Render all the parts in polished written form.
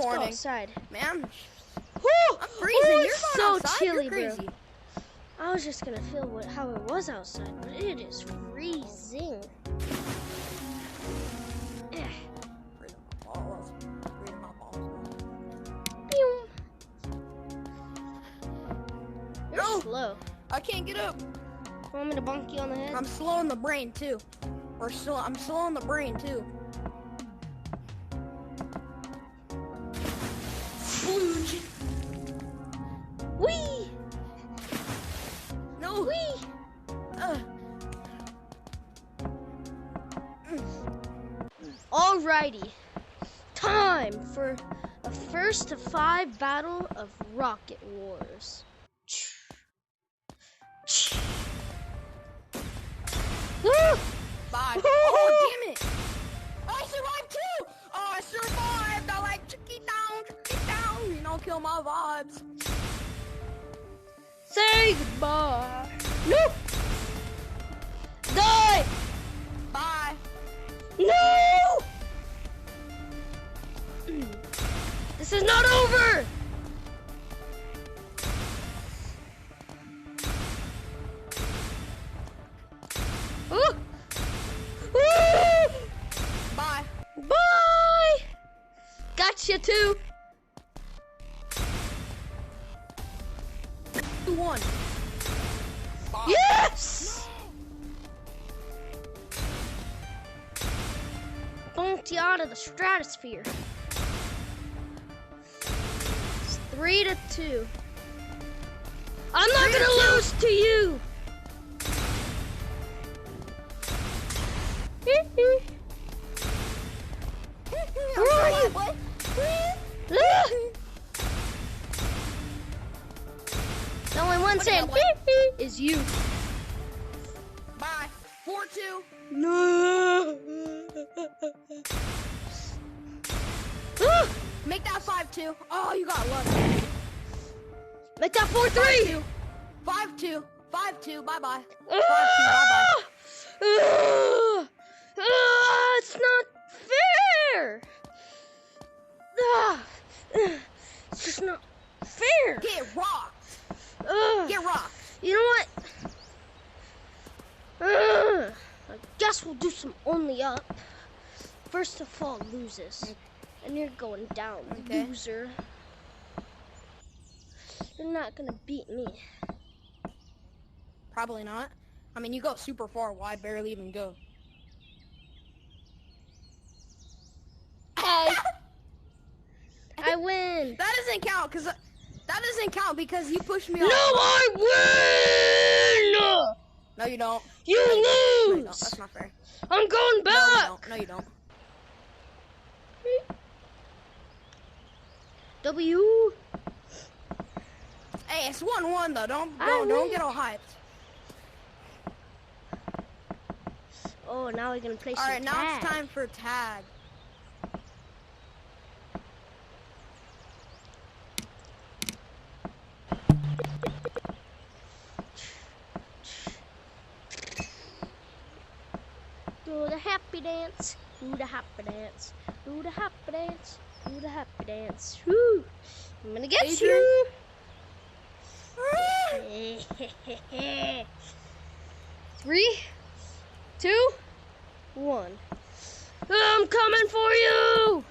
morning. Go outside. Man, Woo! I'm freezing. You're It's going so outside? chilly, You're crazy. bro. I was just gonna feel how it was outside, but it is freezing. Eh. Freezing my balls. Freezing my balls. Pew. You're No. slow. I can't get up. Want me to bonk you on the head? I'm slow in the brain too. I'm slow in the brain too. Splooge. Wee! No. Wee! Alrighty. Time for a first to 5 battle of Rocket Wars. Woo! Bye. Woo! Oh, damn it. I survived too. Oh, I survived. I like chicky down. You know, kill my vibes. Say goodbye. No! Die! Bye. No! This is not over! Ooh. Ooh. Bye. Bye! Gotcha too. 2-1. Bye. Yes! Bumped you out of the stratosphere. It's 3-2. I'm not gonna lose to you. Where are you? What? The only one saying is you. Bye. 4-2. No. Make that 5-2. Oh, you got lucky. Make that 4-3. 5-2. 5-2. Bye-bye. 5-2. Ah! Bye-bye. It's not fair. It's just not fair. Get rocked. Get rocked. You know what? I guess we'll do some only up. First of all, loses. And you're going down, Okay. loser. You're not gonna beat me. Probably not. I mean, you go super far. Why barely even go? Hey. I win. That doesn't count because you pushed me No, off. I win! No, you don't. You No, you lose! don't. That's not fair. I'm going No, you back! don't. No, you don't. W. Hey, it's 1-1 though. Don't win. get all hyped. Oh, now we're gonna play some Alright, now tag. it's time for tag. Do the happy dance. Do the happy dance. Do the happy dance. Do the happy dance. Woo! I'm gonna get Adrian? you. 3, 2, 1. I'm coming for you!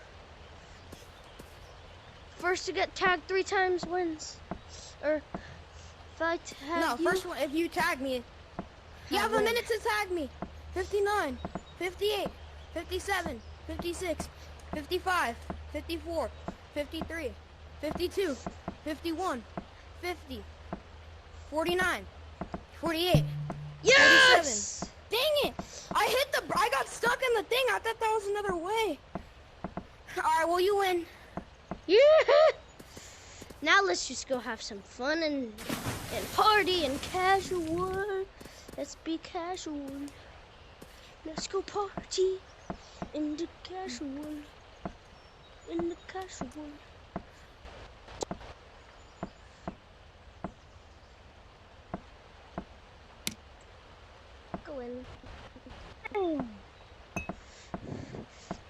First to get tagged 3 times wins. Or if I tag No, you, first one, if you tag me, you have a win. minute to tag me. 59, 58, 57, 56, 55, 54, 53, 52, 51, 50, 49, 48, Yes! 47. Dang it! I got stuck in the thing. I thought that was another way. Alright, well, you win. Yeah! Now let's just go have some fun and party and casual. Let's be casual. Let's go party in the casual. In the casual. Go in.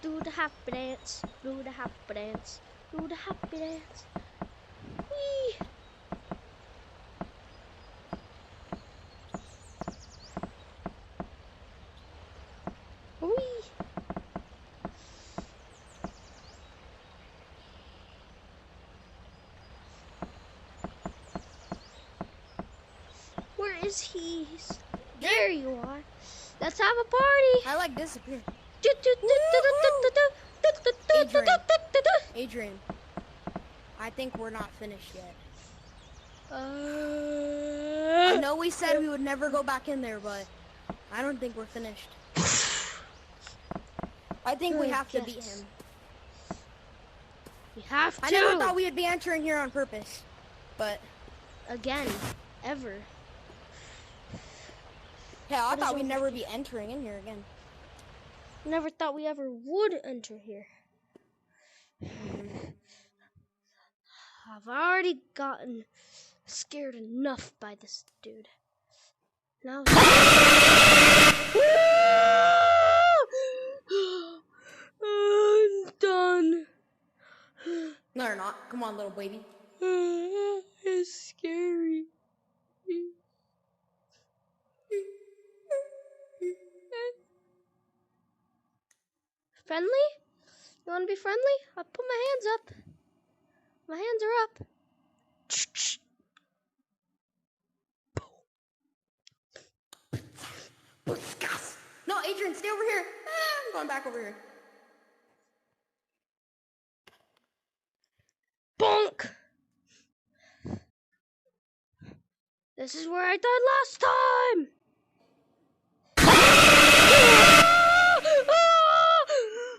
Do the happy dance. Do the happy dance. Do the happy dance. Whee! Whee! Where is he? There you are. Let's have a party. I like disappear. Adrian, I think we're not finished yet. I know we said we would never go back in there, but I don't think we're finished. I think we have to beat him. We have to. I never thought we would be entering here on purpose, but again, ever. Yeah, I thought we'd never be entering in here again. Never thought we ever would enter here. I've already gotten scared enough by this dude. Now I'm done. No, you're not. Come on, little baby. It's scary. Friendly? You want to be friendly? I'll put my hands up. My hands are up. No, Adrian, stay over here. I'm going back over here. Bonk! This is where I died last time!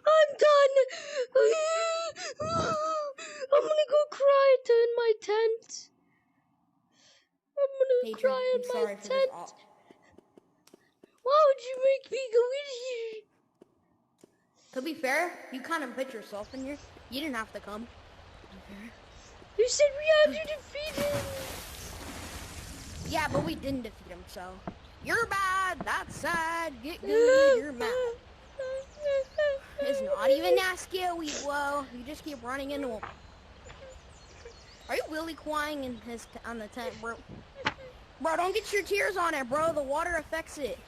I'm done! I'm gonna go cry in my tent. I'm gonna Adrian, cry in I'm my sorry for tent. this. Why would you make me go in here? To be fair, you kind of put yourself in here. You didn't have to come. You said we had to defeat him. Yeah, but we didn't defeat him, so. You're bad, that's sad, get good, you're mad. It's not even nasty, Weeblo. You just keep running into him. Are you Willy Quang in on the tent, bro? Bro, don't get your tears on it, bro. The water affects it.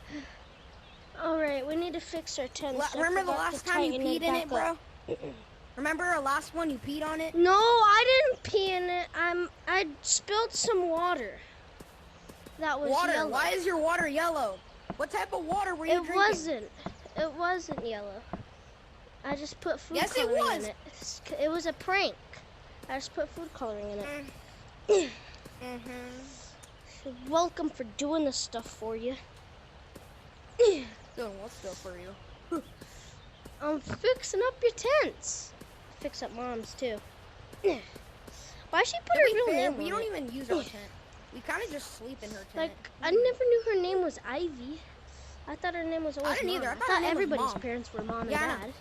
Alright, we need to fix our tent. Remember the last time you peed in it, bro? Remember the last one you peed on it? No, I didn't pee in it. I spilled some water. That was water. yellow. Why is your water yellow? What type of water were you drinking? It wasn't yellow. I just put food yes, coloring it was. in it. It was a prank. I just put food coloring in it. You're welcome for doing this stuff for you. Doing what stuff for you? I'm fixing up your tents. Fix up Mom's too. Why she put her real name on We it? don't even use our tent. We kind of just sleep in her tent. Like, I never knew her name was Ivy. I thought her name was always I didn't Mom. either. I I thought thought her name was everybody's Mom. parents were Mom and Yeah, I know. Dad.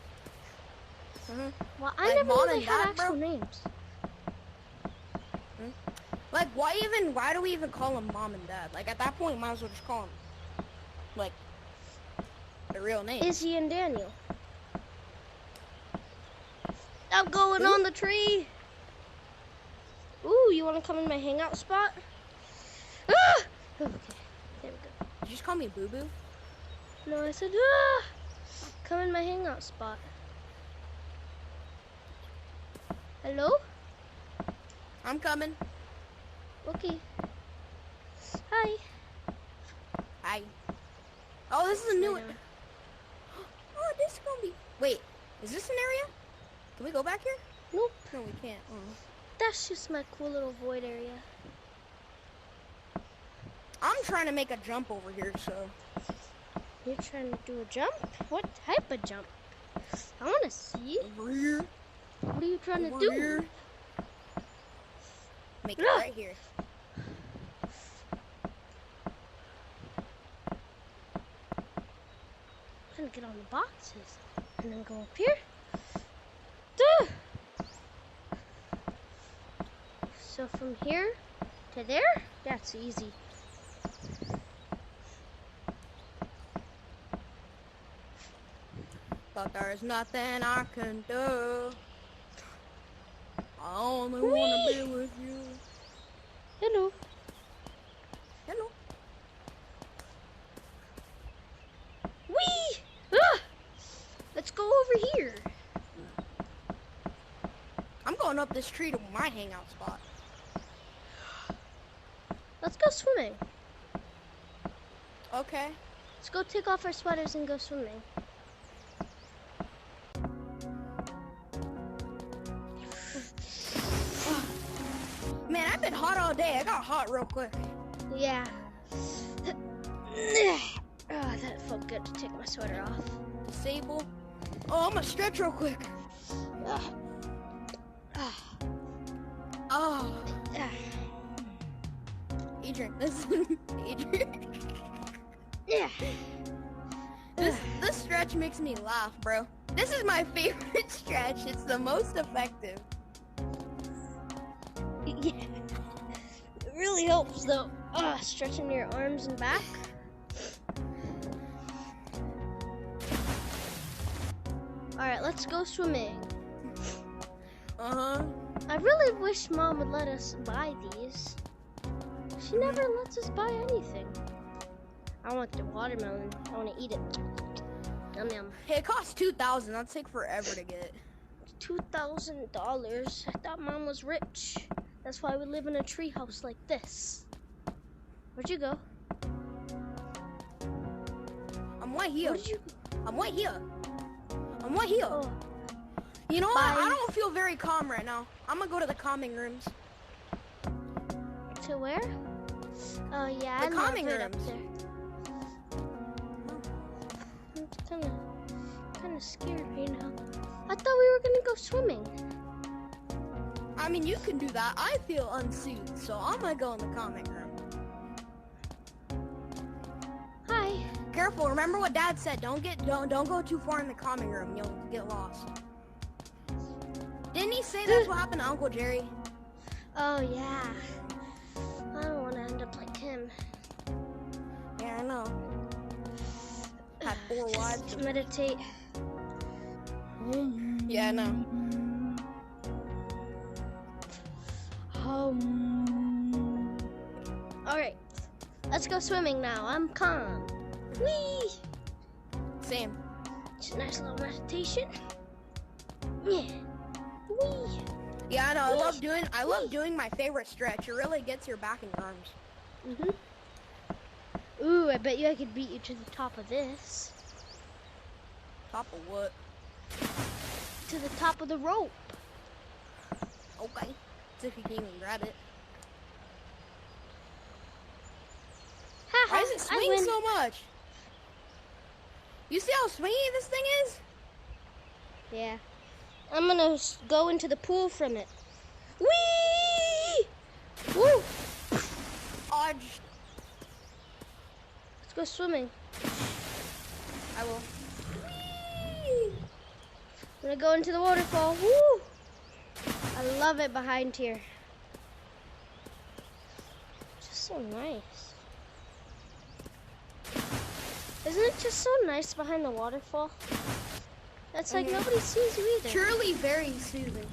Mhm. Well, I Like never Mom knew they and had Dad, actual bro? names. Like, why do we even call them Mom and Dad? Like, at that point, might as well just call them, like, their real name. Izzy and Daniel. I'm going Who? on the tree. Ooh, you want to come in my hangout spot? Ah! Okay, there we go. Did you just call me Boo Boo? No, I said, ah! Come in my hangout spot. Hello? I'm coming. Okay. Hi. Hi. Oh, this is a new I one. know. Oh, this is gonna be. Wait, is this an area? Can we go back here? Nope. No, we can't. Oh. That's just my cool little void area. I'm trying to make a jump over here, so. You're trying to do a jump? What type of jump? I want to see. Over here. What are you trying Over to do? here. Make it Ah! right here. I'm gonna get on the boxes and then go up here. Duh! So from here to there, that's easy. But there's nothing I can do. only wanna be with you. Hello. Hello. Whee! Ah! Let's go over here. I'm going up this tree to my hangout spot. Let's go swimming. Okay. Let's go take off our sweaters and go swimming. Man, I've been hot all day. I got hot real quick. Yeah. Oh, that felt good to take my sweater off. Disable. Oh, I'm gonna stretch real quick. Ah. Ah. Oh. Ah. Adrian, this Adrian. Yeah. This stretch makes me laugh, bro. This is my favorite stretch. It's the most effective. Yeah. It really helps though. Stretching your arms and back. Alright, let's go swimming. Uh-huh. I really wish Mom would let us buy these. She never lets us buy anything. I want the watermelon. I want to eat it. Yum yum. Hey, it costs 2,000. That'd take forever to get. $2,000. I thought Mom was rich. That's why we live in a treehouse like this. Where'd you go? I'm right here. Where'd you? I'm right here. I'm right here. Oh. You know what? Bye. I don't feel very calm right now. I'm gonna go to the calming rooms. To where? Oh yeah, The I love calming it up rooms. there. It's kind of scary now. I thought we were gonna go swimming. I mean, you can do that. I feel unsoothed, so I'm gonna go in the calming room. Hi. Careful. Remember what Dad said. Don't go too far in the calming room. You'll get lost. Didn't he say that's what happened to Uncle Jerry? Oh yeah. I don't want to end up like him. Yeah, I know. Had 4 wives. Just meditate. Yeah, I know. All right, let's go swimming now. I'm calm. Whee! Same. It's a nice little meditation. Yeah. Whee! Yeah, I know. I love doing my favorite stretch. It really gets your back and arms. Ooh, I bet you I could beat you to the top of this. Top of what? To the top of the rope. Okay. So if you can even grab it. Haha, Why is it I swing win. so much? You see how swingy this thing is? Yeah. I'm gonna go into the pool from it. Whee! Woo! Odge. Let's go swimming. I will. Whee! I'm gonna go into the waterfall. Woo! I love it behind here. Just so nice. Isn't it just so nice behind the waterfall? That's like nobody sees you either. Truly very soothing.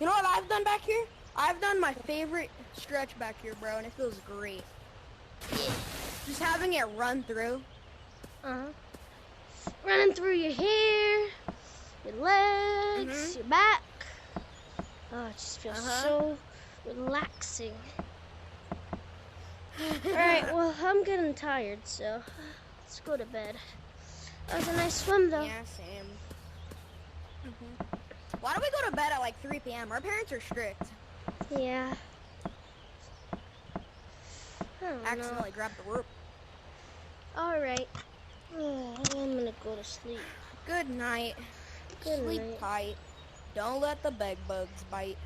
You know what I've done back here? I've done my favorite stretch back here, bro, and it feels great. Just having it run through. Running through your hair, your legs, your back. Oh, it just feels so relaxing. Alright, well, I'm getting tired, so let's go to bed. That was a nice swim, though. Yeah, same. Why do we go to bed at like 3 p.m.? Our parents are strict. Yeah. I don't know. Accidentally grabbed the rope. Alright. I'm gonna go to sleep. Good night. Good Sleep night. tight. Don't let the bed bugs bite.